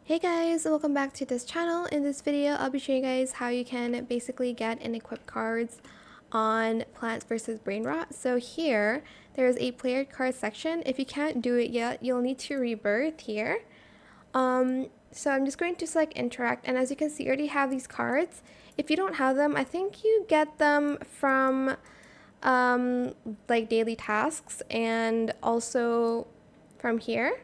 Hey guys, welcome back to this channel. In this video, I'll be showing you guys how you can basically get and equip cards on Plants vs. Brainrot. So here, there's a player card section. If you can't do it yet, you'll need to rebirth here. So I'm just going to select interact, and as you can see, I already have these cards. If you don't have them, I think you get them from like daily tasks and also from here.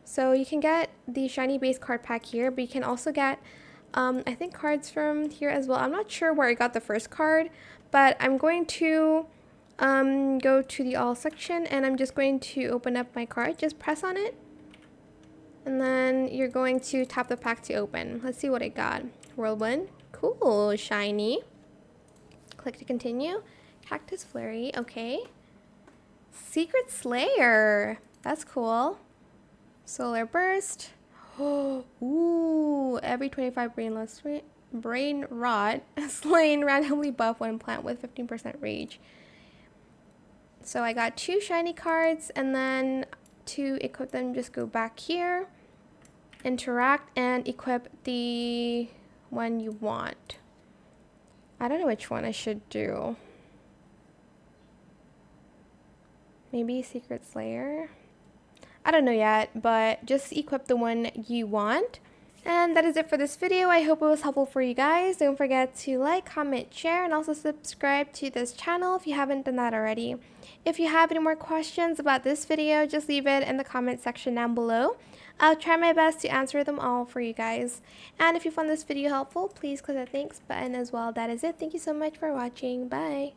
So you can get the shiny base card pack here, but you can also get, I think, cards from here as well. I'm not sure where I got the first card, but I'm going to go to the all section, and I'm just going to open up my card. Just press on it, and then you're going to tap the pack to open. Let's see what I got. Whirlwind. Cool. Shiny. Click to continue. Cactus Flurry. Okay. Secret Slayer. That's cool. Solar Burst. Ooh, every 25 brain rot slain randomly buff one plant with 15% rage. So I got 2 shiny cards, and then to equip them, just go back here, interact, and equip the one you want. I don't know which one I should do. Maybe Secret Slayer? I don't know yet, but just equip the one you want. And that is it for this video. I hope it was helpful for you guys. Don't forget to like, comment, share, and also subscribe to this channel if you haven't done that already. If you have any more questions about this video, just leave it in the comment section down below. I'll try my best to answer them all for you guys. And if you found this video helpful, please click the thanks button as well. That is it. Thank you so much for watching. Bye.